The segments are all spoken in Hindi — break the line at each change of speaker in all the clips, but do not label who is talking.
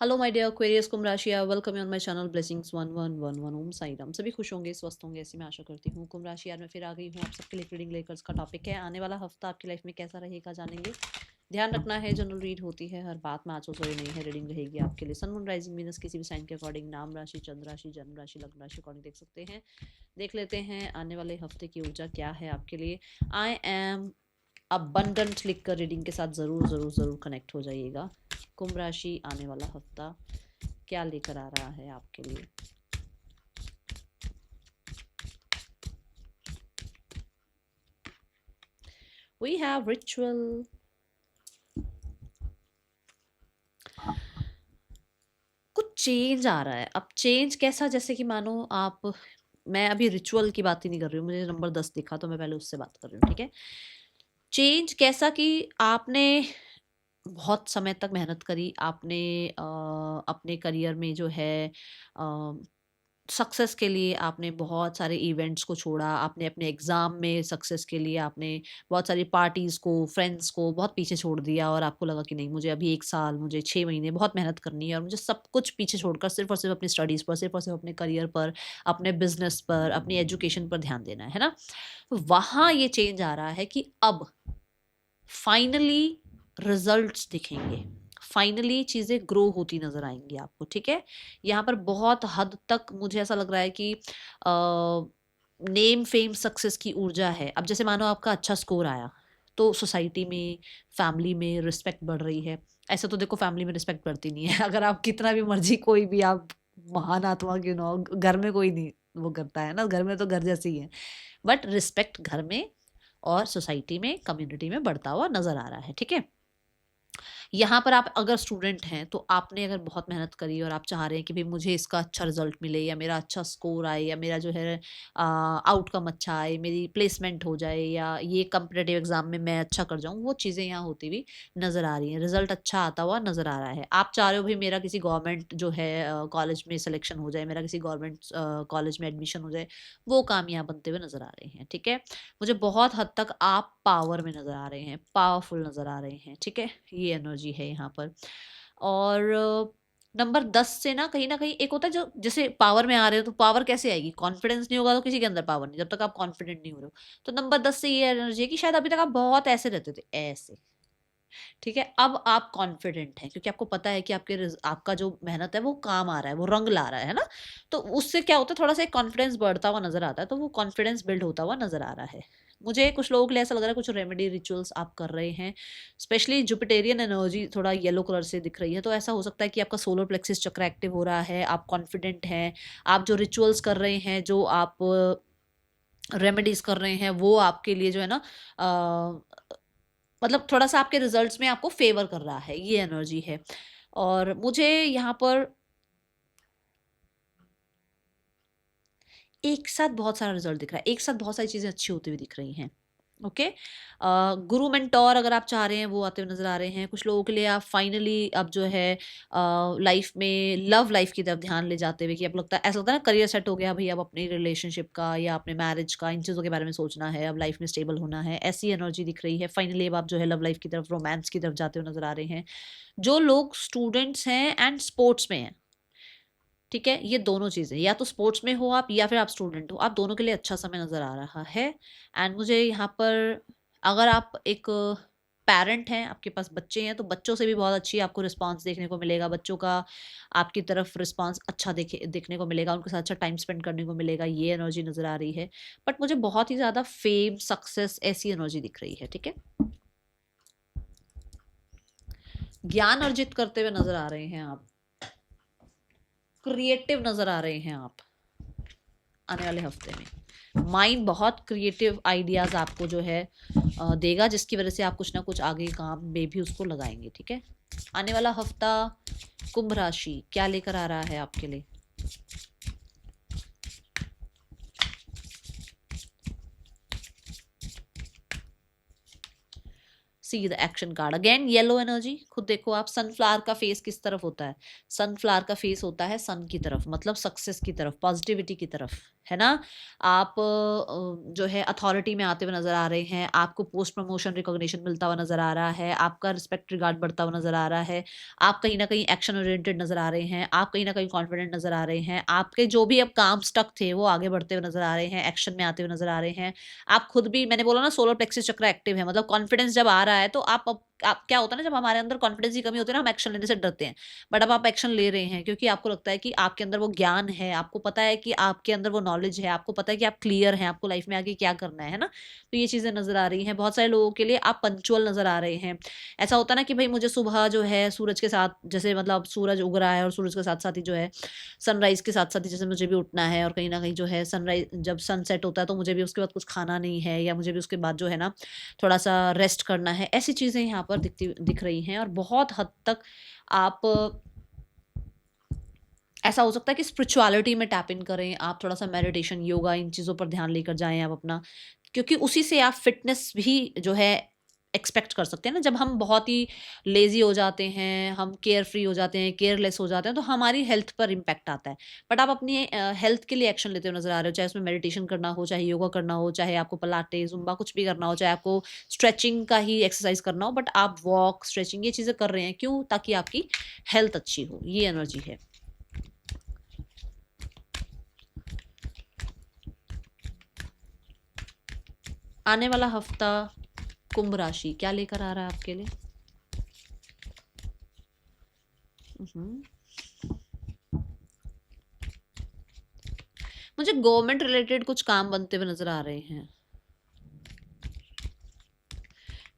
हेलो माय डियर क्वेरियस कुंभ राशि, welcome you on my channel blessings 1111 ओम साई राम। सभी खुश होंगे, स्वस्थ होंगे, ऐसी मैं आशा करती हूँ। कुंभ राशि यार मैं फिर आ गई हूँ आप सबके लिए रीडिंग लेकर। इसका टॉपिक है आने वाला हफ्ता आपकी लाइफ में कैसा रहेगा, जानेंगे। ध्यान रखना है, जनरल रीड होती है, हर बात में आंसू सोए नहीं है। रीडिंग रहेगी आपके लिए सन मून राइजिंग मीनस किसी भी साइन के अकॉर्डिंग, नाम राशि, चंद्र राशि, जन्म राशि, लग्न राशि अकॉर्डिंग देख सकते हैं। देख लेते हैं आने वाले हफ्ते की ऊर्जा क्या है आपके लिए। आई एम अबंडेंट लिखकर रीडिंग के साथ जरूर जरूर जरूर कनेक्ट हो जाइएगा। कुंभ राशि आने वाला हफ्ता क्या लेकर आ रहा है आपके लिए। We have ritual. कुछ चेंज आ रहा है। अब चेंज कैसा, जैसे कि मानो आप, मैं अभी रिचुअल की बात ही नहीं कर रही हूँ, मुझे नंबर 10 दिखा तो मैं पहले उससे बात कर रही हूँ, ठीक है। चेंज कैसा कि आपने बहुत समय तक मेहनत करी, आपने अपने करियर में जो है सक्सेस के लिए आपने बहुत सारे इवेंट्स को छोड़ा, आपने अपने एग्ज़ाम में सक्सेस के लिए आपने बहुत सारी पार्टीज़ को, फ्रेंड्स को बहुत पीछे छोड़ दिया और आपको लगा कि नहीं, मुझे अभी 1 साल, मुझे 6 महीने बहुत मेहनत करनी है और मुझे सब कुछ पीछे छोड़कर सिर्फ़ और सिर्फ़ अपनी स्टडीज़ पर, सिर्फ़ और सिर्फ़ अपने करियर पर, अपने बिज़नेस पर, अपनी एजुकेशन पर ध्यान देना है ना? तो वहाँ ये चेंज आ रहा है कि अब फाइनली रिजल्ट्स दिखेंगे, फाइनली चीज़ें ग्रो होती नज़र आएँगी आपको, ठीक है? यहाँ पर बहुत हद तक मुझे ऐसा लग रहा है कि नेम, फेम, सक्सेस की ऊर्जा है। अब जैसे मानो आपका अच्छा स्कोर आया, तो सोसाइटी में, फैमिली में रिस्पेक्ट बढ़ रही है। ऐसे तो देखो फैमिली में रिस्पेक्ट बढ़ती नहीं है। अगर आप कितना भी मर्ज़ी कोई भी आप महान आत्मा क्यों ना हो, घर में कोई नहीं वो करता है ना, घर में तो घर जैसे ही है। बट रिस्पेक्ट घर में और सोसाइटी में, कम्युनिटी में बढ़ता हुआ नज़र आ रहा है, ठीक है? यहाँ पर आप अगर स्टूडेंट हैं तो आपने अगर बहुत मेहनत करी और आप चाह रहे हैं कि भाई मुझे इसका अच्छा रिजल्ट मिले या मेरा अच्छा स्कोर आए या मेरा जो है आउटकम अच्छा आए, मेरी प्लेसमेंट हो जाए या ये कम्पिटेटिव एग्जाम में मैं अच्छा कर जाऊँ, वो चीज़ें यहाँ होती हुई नज़र आ रही हैं। रिजल्ट अच्छा आता हुआ नज़र आ रहा है। आप चाह रहे हो भाई मेरा किसी गवर्नमेंट जो है कॉलेज में सिलेक्शन हो जाए, मेरा किसी गवर्नमेंट कॉलेज में एडमिशन हो जाए, वो काम यहाँ बनते हुए नज़र आ रहे हैं, ठीक है। मुझे बहुत हद तक आप पावर में नज़र आ रहे हैं, पावरफुल नज़र आ रहे हैं, ठीक है। ये एनर्जी है यहाँ पर। और नंबर 10 से ना कहीं एक होता है जो, जैसे पावर में आ रहे हो तो पावर कैसे आएगी, कॉन्फिडेंस नहीं होगा तो किसी के अंदर पावर नहीं, जब तक आप कॉन्फिडेंट नहीं हो रहे हो। तो नंबर 10 से ये एनर्जी है कि शायद अभी तक आप बहुत ऐसे रहते थे, ऐसे, ठीक है। अब आप कॉन्फिडेंट हैं क्योंकि आपको पता है कि आपका जो मेहनत है वो काम आ रहा है, वो रंग ला रहा है ना। तो उससे क्या होता है, थोड़ा सा एक कॉन्फिडेंस बढ़ता हुआ नजर आता है, तो वो कॉन्फिडेंस बिल्ड होता हुआ नजर आ रहा है। मुझे कुछ लोगों के लिए ऐसा लग रहा है कुछ रेमेडी रिचुअल्स आप कर रहे हैं। स्पेशली जुपिटेरियन एनर्जी थोड़ा येलो कलर से दिख रही है, तो ऐसा हो सकता है कि आपका सोलर प्लेक्सिस चक्र एक्टिव हो रहा है, आप कॉन्फिडेंट हैं। आप जो रिचुअल्स कर रहे हैं, जो आप रेमेडीज कर रहे हैं, वो आपके लिए जो है ना मतलब थोड़ा सा आपके रिजल्ट्स में आपको फेवर कर रहा है, ये एनर्जी है। और मुझे यहाँ पर एक साथ बहुत सारा रिजल्ट दिख रहा है, एक साथ बहुत सारी चीजें अच्छी होती हुई दिख रही हैं। ओके। गुरु मेंटोर अगर आप चाह रहे हैं वो आते हुए नजर आ रहे हैं कुछ लोगों के लिए। आप फाइनली अब जो है लाइफ में लव लाइफ की तरफ ध्यान ले जाते हुए कि अब लगता है, ऐसा लगता है ना करियर सेट हो गया भाई, अब अपनी रिलेशनशिप का या अपने मैरिज का, इन चीज़ों के बारे में सोचना है, अब लाइफ में स्टेबल होना है, ऐसी एनर्जी दिख रही है। फाइनली अब आप जो है लव लाइफ की तरफ, रोमांस की तरफ जाते हुए नजर आ रहे हैं। जो लोग स्टूडेंट्स हैं एंड स्पोर्ट्स में हैं, ठीक है, ये दोनों चीज़ें, या तो स्पोर्ट्स में हो आप या फिर आप स्टूडेंट हो, आप दोनों के लिए अच्छा समय नज़र आ रहा है। एंड मुझे यहाँ पर, अगर आप एक पेरेंट हैं, आपके पास बच्चे हैं, तो बच्चों से भी बहुत अच्छी आपको रिस्पांस देखने को मिलेगा। बच्चों का आपकी तरफ रिस्पांस अच्छा देखने को मिलेगा, उनके साथ अच्छा टाइम स्पेंड करने को मिलेगा, ये एनर्जी नज़र आ रही है। बट मुझे बहुत ही ज़्यादा फेम, सक्सेस, ऐसी एनर्जी दिख रही है, ठीक है। ज्ञान अर्जित करते हुए नज़र आ रहे हैं आप, क्रिएटिव नज़र आ रहे हैं आप आने वाले हफ्ते में। माइंड बहुत क्रिएटिव आइडियाज आपको जो है देगा, जिसकी वजह से आप कुछ ना कुछ आगे काम में भी उसको लगाएंगे, ठीक है। आने वाला हफ्ता कुंभ राशि क्या लेकर आ रहा है आपके लिए। See the action card again yellow energy. खुद देखो आप, सनफ्लावर का फेस किस तरफ होता है? सनफ्लावर का फेस होता है सन की तरफ, मतलब सक्सेस की तरफ, पॉजिटिविटी की तरफ, है ना। आप जो है अथॉरिटी में आते हुए नजर आ रहे हैं, आपको पोस्ट प्रमोशन रिकॉग्निशन मिलता हुआ नजर आ रहा है, आपका रिस्पेक्ट रिगार्ड बढ़ता हुआ नजर आ रहा है, आप कहीं ना कहीं एक्शन ओरिएंटेड नजर आ रहे हैं, आप कहीं ना कहीं कॉन्फिडेंट नजर आ रहे हैं, आपके जो भी अब काम स्टक थे वो आगे बढ़ते हुए नजर आ रहे हैं, एक्शन में आते हुए नजर आ रहे हैं। आप खुद भी, मैंने बोला ना सोलर प्लेक्सिस चक्र एक्टिव है, मतलब कॉन्फिडेंस जब आ रहा है तो आप क्या होता है ना, जब हमारे अंदर कॉन्फिडेंस की कमी होती है ना, हम एक्शन लेने से डरते हैं। बट अब आप एक्शन ले रहे हैं क्योंकि आपको लगता है कि आपके अंदर वो ज्ञान है, आपको पता है कि आपके अंदर वो नॉलेज है, आपको पता है कि आप क्लियर हैं, आपको लाइफ में आगे क्या करना है ना। तो ये चीजें नजर आ रही हैं। बहुत सारे लोगों के लिए आप पंचुअल नजर आ रहे हैं। ऐसा होता है ना कि भाई मुझे सुबह जो है सूरज के साथ, जैसे मतलब सूरज उग रहा है और सूरज के साथ साथ ही जो है सनराइज के साथ साथ ही जैसे मुझे भी उठना है, और कहीं ना कहीं जो है सनराइज जब सनसेट होता है तो मुझे भी उसके बाद कुछ खाना नहीं है, या मुझे भी उसके बाद जो है ना थोड़ा सा रेस्ट करना है। ऐसी चीजें यहाँ पर दिख रही हैं। और बहुत हद तक आप, ऐसा हो सकता है कि स्पिरिचुअलिटी में टैप इन करें आप, थोड़ा सा मेडिटेशन, योगा, इन चीज़ों पर ध्यान लेकर जाएं आप अपना, क्योंकि उसी से आप फिटनेस भी जो है एक्सपेक्ट कर सकते हैं ना। जब हम बहुत ही लेजी हो जाते हैं, हम केयर फ्री हो जाते हैं, केयरलेस हो जाते हैं, तो हमारी हेल्थ पर इम्पैक्ट आता है। बट आप अपनी हेल्थ के लिए एक्शन लेते हुए नजर आ रहे हो, चाहे उसमें मेडिटेशन करना हो, चाहे योगा करना हो, चाहे आपको पलाटे जुम्बा कुछ भी करना हो, चाहे आपको स्ट्रेचिंग का ही एक्सरसाइज करना हो, बट आप वॉक, स्ट्रेचिंग, ये चीज़ें कर रहे हैं। क्यों? ताकि आपकी हेल्थ अच्छी हो। ये एनर्जी है। आने वाला हफ्ता कुंभ राशि क्या लेकर आ रहा है आपके लिए? मुझे गवर्नमेंट रिलेटेड कुछ काम बनते हुए नजर आ रहे हैं।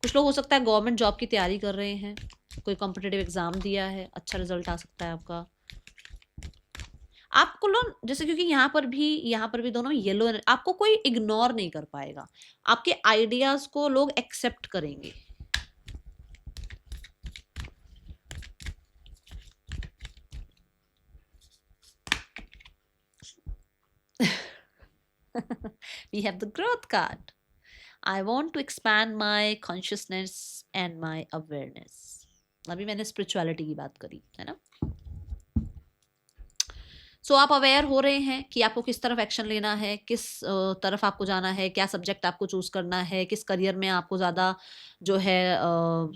कुछ लोग हो सकता है गवर्नमेंट जॉब की तैयारी कर रहे हैं, कोई कॉम्पिटिटिव एग्जाम दिया है, अच्छा रिजल्ट आ सकता है आपका। आपको लोग जैसे, क्योंकि यहाँ पर भी दोनों येलो, आपको कोई इग्नोर नहीं कर पाएगा, आपके आइडियाज को लोग एक्सेप्ट करेंगे। We have the growth card. I want to expand my consciousness and my awareness. अभी मैंने स्पिरिचुअलिटी की बात करी है ना। सो आप अवेयर हो रहे हैं कि आपको किस तरफ एक्शन लेना है, किस तरफ आपको जाना है, क्या सब्जेक्ट आपको चूज करना है, किस करियर में आपको ज़्यादा जो है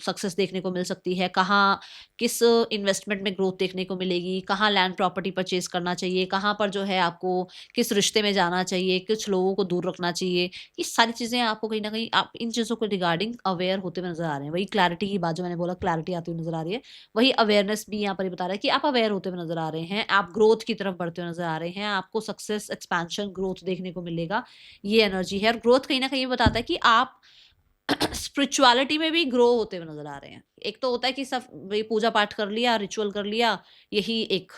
सक्सेस देखने को मिल सकती है, कहाँ किस इन्वेस्टमेंट में ग्रोथ देखने को मिलेगी, कहाँ लैंड प्रॉपर्टी परचेज करना चाहिए, कहाँ पर जो है आपको किस रिश्ते में जाना चाहिए, कुछ लोगों को दूर रखना चाहिए। ये सारी चीज़ें आपको कहीं ना कहीं, आप इन चीज़ों को रिगार्डिंग अवेयर होते हुए नजर आ रहे हैं। वही क्लैरिटी की बात जो मैंने बोला, क्लैरिटी आती हुई नजर आ रही है, वही अवेयरनेस भी यहाँ पर ही बता रहा है कि आप अवेयर होते हुए नजर आ रहे हैं, आप ग्रोथ की तरफ बढ़ते हुए नजर आ रहे हैं, आपको सक्सेस, एक्सपेंशन, ग्रोथ देखने को मिलेगा। ये एनर्जी है। और ग्रोथ कहीं ना कहीं बताता है कि आप स्पिरिचुअलिटी में भी ग्रो होते हुए नजर आ रहे हैं। एक तो होता है कि सब वही पूजा पाठ कर लिया, रिचुअल कर लिया, यही एक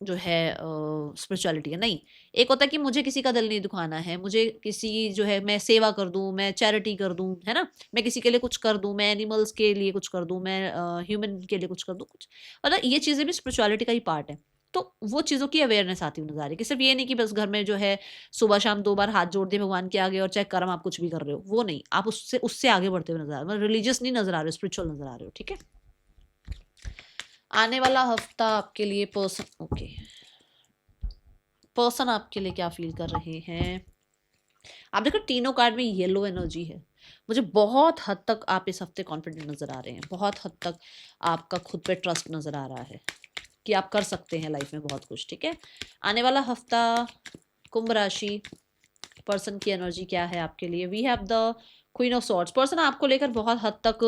जो है स्पिरिचुअलिटी है, नहीं। एक होता है कि मुझे किसी का दिल नहीं दुखाना है, मुझे किसी जो है मैं सेवा कर दूं, मैं चैरिटी कर दूं, है ना, मैं किसी के लिए कुछ कर दूं, मैं एनिमल्स के लिए कुछ कर दूं, मैं ह्यूमन के लिए कुछ कर दूं, कुछ मतलब ये चीज़ें भी स्पिरिचुअलिटी का ही पार्ट है। तो वो चीज़ों की अवेयरनेस आती हुई नजर आ रही है कि सिर्फ ये नहीं कि बस घर में जो है सुबह शाम 2 बार हाथ जोड़ दिए भगवान के आगे और चाहे कर्म आप कुछ भी कर रहे हो, वो नहीं, आप उससे उससे आगे बढ़ते हुए नजर आ रहे हो, मतलब रिलीजियस नहीं नजर आ रहे हो, स्पिरिचुअल नजर आ रहे हो। ठीक है। आने वाला हफ्ता आपके लिए पर्सन आपके लिए क्या फील कर रहे हैं? आप देखो तीनों कार्ड में येलो एनर्जी है। मुझे बहुत हद तक आप इस हफ्ते कॉन्फिडेंट नजर आ रहे हैं, बहुत हद तक आपका खुद पे ट्रस्ट नजर आ रहा है कि आप कर सकते हैं लाइफ में बहुत कुछ। ठीक है। आने वाला हफ्ता कुंभ राशि पर्सन की एनर्जी क्या है आपके लिए? We have the queen of swords. Person आपको लेकर बहुत हद तक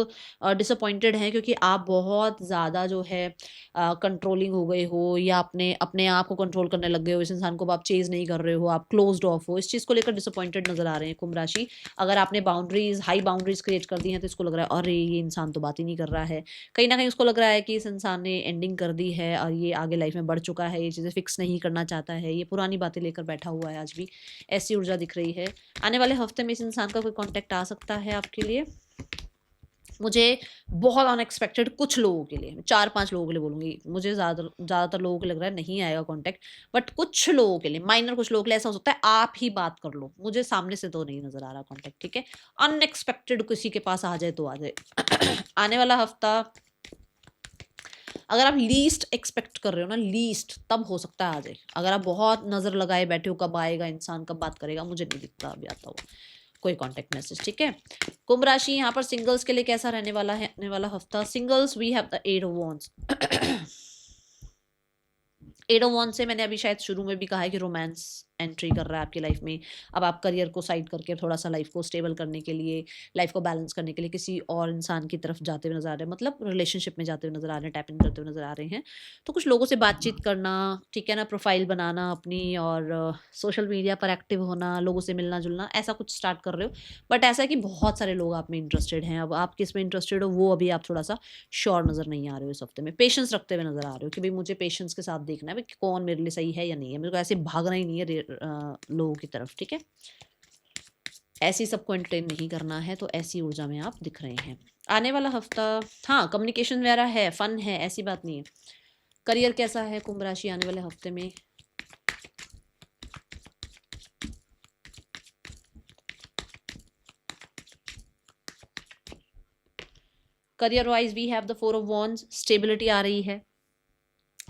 डिसअपॉइंटेड हैं, क्योंकि आप बहुत ज़्यादा जो है कंट्रोलिंग हो गए हो, या अपने अपने आप को कंट्रोल करने लग गए हो, इस इंसान को आप चेज नहीं कर रहे हो, आप क्लोज्ड ऑफ हो, इस चीज़ को लेकर डिसअपॉइंटेड नजर आ रहे हैं कुंभ राशि। अगर आपने बाउंड्रीज, हाई बाउंड्रीज क्रिएट कर दी हैं, तो इसको लग रहा है अरे ये इंसान तो बात ही नहीं कर रहा है। कहीं ना कहीं उसको लग रहा है कि इस इंसान ने एंडिंग कर दी है और ये आगे लाइफ में बढ़ चुका है, ये चीज़ें फिक्स नहीं करना चाहता है, ये पुरानी बातें लेकर बैठा हुआ है आज भी, ऐसी ऊर्जा दिख रही है। आने वाले हफ्ते में इस इंसान का कोई कांटेक्ट आ सकता है आपके लिए। मुझे बहुत अनएक्सपेक्टेड कुछ लोगों के लिए, 4-5 लोगों के लिए बोलूँगी, मुझे ज़्यादातर लोगों को लग रहा है नहीं आएगा कॉन्टैक्ट, बट कुछ लोगों के लिए, माइनर कुछ लोगों के लिए ऐसा हो सकता है आप ही बात कर लो, मुझे सामने से तो नहीं नज़र आ रहा कॉन्टैक्ट, ठीक है? अनएक्सपेक्टेड किसी के पास आ जाए तो आ जाए। आने वाला हफ्ता अगर आप लीस्ट एक्सपेक्ट कर रहे हो ना, लीस्ट, तब हो सकता है आ जाए। अगर आप बहुत नज़र लगाए बैठे हो कब आएगा इंसान, कब बात करेगा, मुझे नहीं दिखता अभी आता हुआ कोई कॉन्टैक्ट मैसेज, ठीक है? कुंभ राशि यहाँ पर सिंगल्स के लिए कैसा रहने वाला है आने वाला हफ्ता? Singles we have the 8 of wands. 8 of wands से मैंने अभी शायद शुरू में भी कहा है कि रोमांस एंट्री कर रहा है आपकी लाइफ में। अब आप करियर को साइड करके थोड़ा सा लाइफ को स्टेबल करने के लिए, लाइफ को बैलेंस करने के लिए किसी और इंसान की तरफ जाते हुए नजर आ रहे हैं, मतलब रिलेशनशिप में जाते हुए नजर आ रहे हैं, टैप इन करते हुए नजर आ रहे हैं। तो कुछ लोगों से बातचीत करना, ठीक है ना, प्रोफाइल बनाना अपनी, और सोशल मीडिया पर एक्टिव होना, लोगों से मिलना जुलना, ऐसा कुछ स्टार्ट कर रहे हो। बट ऐसा है कि बहुत सारे लोग आप में इंटरेस्टेड हैं। अब आप किस में इंटरेस्टेड हो वो अभी आप थोड़ा सा श्योर नज़र नहीं आ रहे हो इस हफ्ते में। पेशेंस रखते हुए नज़र आ रहे हो कि भाई मुझे पेशेंस के साथ देखना है भाई कि कौन मेरे लिए सही है या नहीं है, मेरे को ऐसे भागना ही नहीं है लोगों की तरफ, ठीक है? ऐसी सबको एंटरटेन नहीं करना है, तो ऐसी ऊर्जा में आप दिख रहे हैं। आने वाला हफ्ता, हाँ, कम्युनिकेशन वगैरह है, फन है, ऐसी बात नहीं है। करियर कैसा है कुंभ राशि आने वाले हफ्ते में? Career wise we have the 4 of wands, stability आ रही है।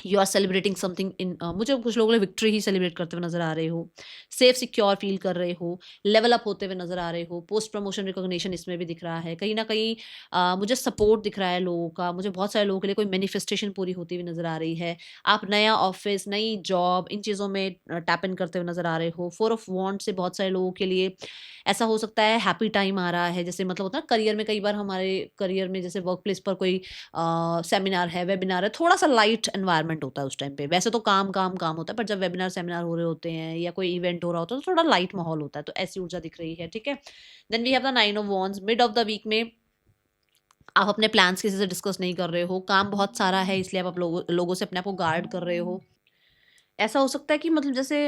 You are celebrating something in, मुझे कुछ लोगों ने विक्ट्री ही सेलिब्रेट करते हुए नजर आ रहे हो, सेफ सिक्योर फील कर रहे हो, लेवल अप होते हुए नजर आ रहे हो, पोस्ट प्रमोशन रिकॉग्निशन इसमें भी दिख रहा है। कहीं ना कहीं मुझे सपोर्ट दिख रहा है लोगों का, मुझे बहुत सारे लोगों के लिए कोई मैनिफेस्टेशन पूरी होती हुई नजर आ रही है। आप नया ऑफिस, नई जॉब, इन चीज़ों में टैप इन करते हुए नजर आ रहे हो। 4 ऑफ वॉन्ड से बहुत सारे लोगों के लिए ऐसा हो सकता है हैप्पी टाइम आ रहा है, जैसे मतलब होता है ना करियर में, कई बार हमारे करियर में जैसे वर्क प्लेस पर कोई सेमिनार है, वेबिनार है, थोड़ा सा लाइट एनवायरनमेंट होता है उस टाइम पे। वैसे तो काम काम काम होता है, पर जब वेबिनार सेमिनार हो रहे होते हैं या कोई इवेंट हो रहा होता है तो थोड़ा लाइट माहौल होता है, तो ऐसी ऊर्जा दिख रही है, ठीक है? Then we have the 9 of wands. Mid of the week में आप अपने प्लान्स किसी से डिस्कस नहीं कर रहे हो, काम बहुत सारा है इसलिए आप लोगों से अपने आप को गार्ड कर रहे हो। ऐसा हो सकता है कि मतलब जैसे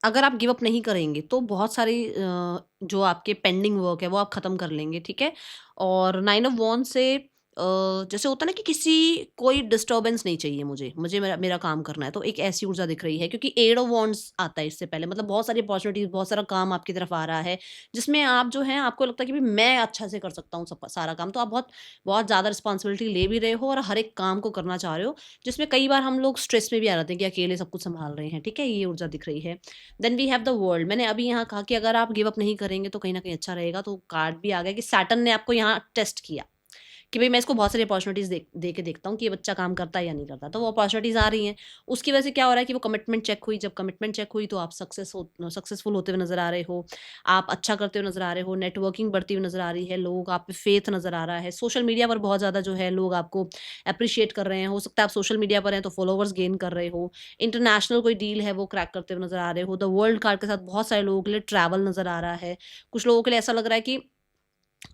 अगर आप गिव अप नहीं करेंगे तो बहुत सारी जो आपके पेंडिंग वर्क है वो आप ख़त्म कर लेंगे, ठीक है? और 9 ऑफ वॉन्ड्स से जैसे होता है ना कि किसी कोई डिस्टर्बेंस नहीं चाहिए मुझे, मुझे मेरा मेरा काम करना है, तो एक ऐसी ऊर्जा दिख रही है क्योंकि 8 ऑफ वॉन्ड्स आता है इससे पहले, मतलब बहुत सारी अपॉर्च्युनिटीज़, बहुत सारा काम आपकी तरफ आ रहा है, जिसमें आप जो हैं आपको लगता है कि भई मैं अच्छा से कर सकता हूँ सब सारा काम, तो आप बहुत बहुत ज़्यादा रिस्पॉन्सिबिलिटी ले भी रहे हो और हर एक काम को करना चाह रहे हो, जिसमें कई बार हम लोग स्ट्रेस में भी आ जाते हैं कि अकेले सब कुछ सँभाल रहे हैं, ठीक है? ये ऊर्जा दिख रही है। Then we have the world. मैंने अभी यहाँ कहा कि अगर आप गिव अप नहीं करेंगे तो कहीं न कहीं अच्छा रहेगा, तो कार्ड भी आ गया कि सैटर्न ने आपको यहाँ टेस्ट किया कि भई मैं इसको बहुत सारी अपॉर्च्युनिटीज़ दे के देखता हूँ कि ये बच्चा काम करता है या नहीं करता। तो वो अपॉर्च्युनिटीज़ आ रही हैं। उसकी वजह से क्या हो रहा है कि वो कमिटमेंट चेक हुई, जब कमिटमेंट चेक हुई तो आप सक्सेसफुल होते हुए नज़र आ रहे हो। आप अच्छा करते हुए नज़र आ रहे हो, नेटवर्किंग बढ़ती हुई नज़र आ रही है, लोगों का आप पे फ़ेथ नज़र आ रहा है। सोशल मीडिया पर बहुत ज़्यादा जो है लोग आपको एप्रिशिएट कर रहे हैं। हो सकता है आप सोशल मीडिया पर हैं तो फॉलोवर्स गेन कर रहे हो। इंटरनेशनल कोई डील है वो क्रैक करते हुए नज़र आ रहे हो। द वर्ल्ड कार्ड के साथ बहुत सारे लोगों के लिए ट्रैवल नज़र आ रहा है। कुछ लोगों के लिए ऐसा लग रहा है कि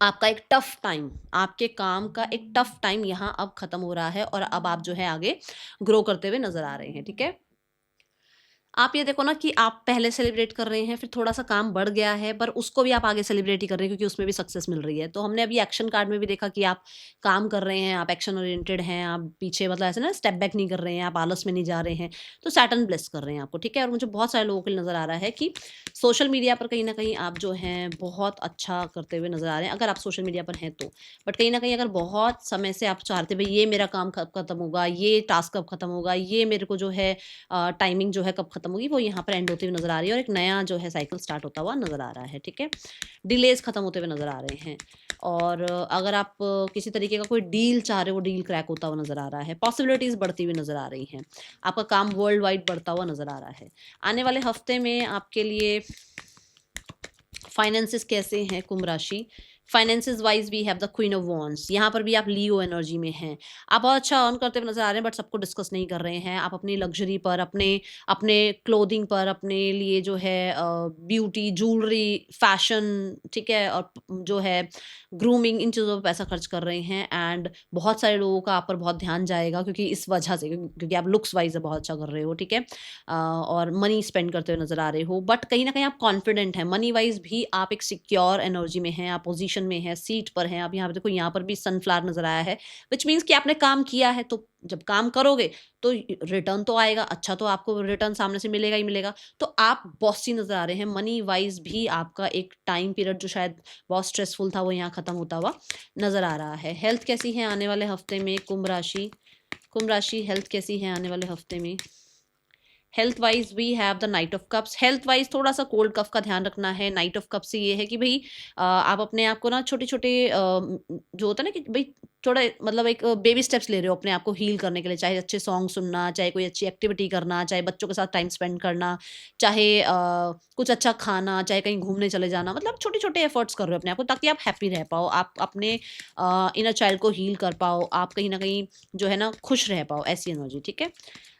आपका एक टफ टाइम, आपके काम का एक टफ टाइम यहाँ अब खत्म हो रहा है और अब आप जो है आगे ग्रो करते हुए नज़र आ रहे हैं, ठीक है? आप ये देखो ना कि आप पहले सेलिब्रेट कर रहे हैं, फिर थोड़ा-सा काम बढ़ गया है, पर उसको भी आप आगे सेलिब्रेट ही कर रहे हैं क्योंकि उसमें भी सक्सेस मिल रही है। तो हमने अभी एक्शन कार्ड में भी देखा कि आप काम कर रहे हैं, आप एक्शन ओरिएंटेड हैं, आप पीछे मतलब ऐसे ना स्टेप बैक नहीं कर रहे हैं, आप आलस में नहीं जा रहे हैं। तो सैटर्न ब्लेस कर रहे हैं आपको, ठीक है? और मुझे बहुत सारे लोगों के लिए नज़र आ रहा है कि सोशल मीडिया पर कहीं न कहीं आप जो हैं बहुत अच्छा करते हुए नज़र आ रहे हैं, अगर आप सोशल मीडिया पर हैं तो। बट कहीं न कहीं अगर बहुत समय से आप चाहते भई ये मेरा काम कब खत्म होगा, ये टास्क कब खत्म होगा, ये मेरे को जो है टाइमिंग जो है कब खत्म होगी, वो यहाँ पर एंड होती हुई नज़र आ रही है और एक नया जो है साइकिल स्टार्ट होता हुआ नज़र आ रहा है, ठीक है? डिलेज़ खत्म होते हुए नज़र आ रहे हैं और अगर आप किसी तरीके का कोई डील चाह रहे हो, डील क्रैक होता हुआ नज़र आ रहा है। पॉसिबिलिटीज़ बढ़ती हुई नज़र आ रही हैं। आपका काम वर्ल्ड वाइड बढ़ता हुआ नज़र आ रहा है। आने वाले हफ्ते में आपके लिए फाइनेंसेस कैसे हैं कुंभ राशि? Finances wise we have the queen of wands. यहाँ पर भी आप लियो एनर्जी में हैं। आप बहुत अच्छा अर्न करते हुए नजर आ रहे हैं बट सबको डिस्कस नहीं कर रहे हैं। आप अपनी लग्जरी पर, अपने अपने क्लोथिंग पर, अपने लिए जो है ब्यूटी, ज्वेलरी, फैशन, ठीक है, और जो है ग्रूमिंग, इन चीज़ों पर पैसा खर्च कर रहे हैं एंड बहुत सारे लोगों का आप पर बहुत ध्यान जाएगा क्योंकि इस वजह से, क्योंकि आप लुक्स वाइज बहुत अच्छा कर रहे हो, ठीक है, और मनी स्पेंड करते हुए नजर आ रहे हो बट कहीं ना कहीं आप कॉन्फिडेंट हैं। मनी वाइज भी आप एक सिक्योर एनर्जी में हैं, आप पोजीशन पोजीशन में है, सीट पर हैं, अब यहाँ पे देखो यहाँ पर भी सनफ्लावर नज़र आया है, व्हिच मीन्स कि आपने काम किया है, तो जब काम करोगे तो रिटर्न तो आएगा, अच्छा तो आपको रिटर्न सामने से मिलेगा ही मिलेगा। तो आप बॉसी नज़र आ रहे हैं, मनी वाइज़ भी आपका एक टाइम पीरियड जो शायद बहुत स्ट्रेसफुल था वो यहाँ खत्म होता हुआ नज़र आ रहा है। हेल्थ कैसी है आने वाले हफ्ते में कुंभ राशि हेल्थ कैसी है आने वाले हफ्ते में? Health wise we have the knight of cups. Health wise थोड़ा सा कोल्ड कफ का ध्यान रखना है। नाइट ऑफ कप्स से ये है कि भाई आप अपने आप को ना छोटे छोटे जो होता है ना कि भाई थोड़ा मतलब एक बेबी स्टेप्स ले रहे हो अपने आप को हील करने के लिए, चाहे अच्छे सॉन्ग सुनना, चाहे कोई अच्छी एक्टिविटी करना, चाहे बच्चों के साथ टाइम स्पेंड करना, चाहे कुछ अच्छा खाना, चाहे कहीं घूमने चले जाना, मतलब छोटे छोटे एफर्ट्स कर रहे हो अपने आप को ताकि आप हैप्पी रह पाओ, आप अपने इनर चाइल्ड को हील कर पाओ, आप कहीं ना कहीं जो है ना खुश रह पाओ, ऐसी एनर्जी। ठीक है,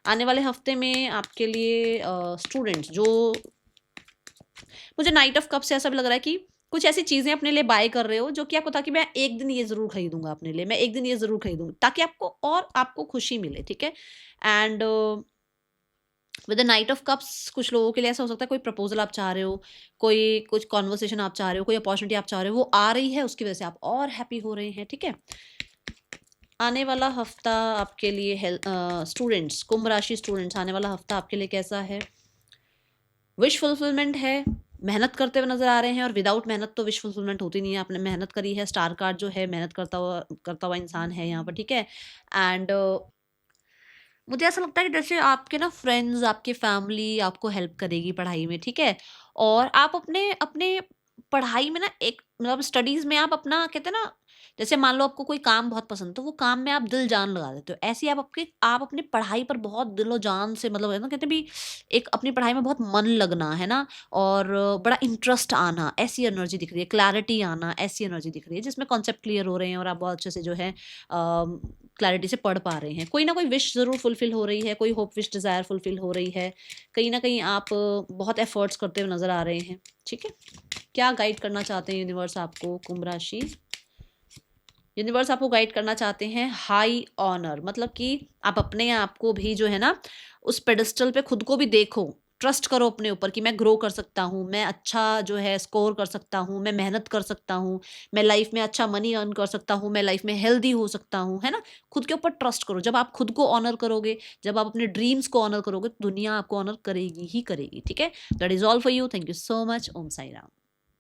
आने वाले हफ्ते में आपके लिए स्टूडेंट्स जो, मुझे नाइट ऑफ कप से ऐसा भी लग रहा है कि कुछ ऐसी चीजें अपने लिए बाय कर रहे हो जो कि आपको, ताकि मैं एक दिन ये जरूर खरीदूंगा अपने लिए, मैं एक दिन ये जरूर खरीदूंगा, ताकि आपको और आपको खुशी मिले। ठीक है, and with the knight of cups कुछ लोगों के लिए ऐसा हो सकता है कोई प्रपोजल आप चाह रहे हो, कोई कुछ कॉन्वर्सेशन आप चाह रहे हो, कोई अपॉर्चुनिटी आप चाह रहे हो, वो आ रही है, उसकी वजह से आप और हैप्पी हो रहे हैं। ठीक है, आने वाला हफ्ता आपके लिए स्टूडेंट्स, कुंभ राशि स्टूडेंट्स, आने वाला हफ्ता आपके लिए कैसा है? विश फुलफिलमेंट है, मेहनत करते हुए नजर आ रहे हैं, और विदाउट मेहनत तो विश फुलफिलमेंट होती नहीं है। आपने मेहनत करी है, स्टार कार्ड जो है मेहनत करता हुआ इंसान है यहाँ पर। ठीक है, एंड मुझे ऐसा लगता है कि जैसे आपके ना फ्रेंड्स, आपकी फैमिली आपको हेल्प करेगी पढ़ाई में। ठीक है, और आप अपने अपने पढ़ाई में ना एक मतलब स्टडीज में आप अपना कहते हैं ना, जैसे मान लो आपको कोई काम बहुत पसंद, तो वो काम में आप दिल जान लगा देते हो, ऐसे ही आप अपनी पढ़ाई पर बहुत दिलो जान से, मतलब है ना कहते हैं भी, एक अपनी पढ़ाई में बहुत मन लगना है ना, और बड़ा इंटरेस्ट आना, ऐसी एनर्जी दिख रही है, क्लैरिटी आना, ऐसी एनर्जी दिख रही है जिसमें कॉन्सेप्ट क्लियर हो रहे हैं और आप बहुत अच्छे से जो है क्लैरिटी से पढ़ पा रहे हैं। कोई ना कोई विश ज़रूर फुलफिल हो रही है, कोई होप विश डिज़ायर फुलफिल हो रही है, कहीं ना कहीं आप बहुत एफर्ट्स करते हुए नज़र आ रहे हैं। ठीक है, क्या गाइड करना चाहते हैं यूनिवर्स आपको? कुंभ राशि यूनिवर्स आपको गाइड करना चाहते हैं हाई ऑनर, मतलब कि आप अपने आप को भी जो है ना उस पेडिस्टल पे खुद को भी देखो, ट्रस्ट करो अपने ऊपर कि मैं ग्रो कर सकता हूँ, मैं अच्छा जो है स्कोर कर सकता हूँ, मैं मेहनत कर सकता हूँ, मैं लाइफ में अच्छा मनी अर्न कर सकता हूँ, मैं लाइफ में हेल्दी हो सकता हूँ, है ना। खुद के ऊपर ट्रस्ट करो। जब आप खुद को ऑनर करोगे, जब आप अपने ड्रीम्स को ऑनर करोगे, तो दुनिया आपको ऑनर करेगी ही करेगी। ठीक है, that is all for you. Thank you so much. Om Sai Ram.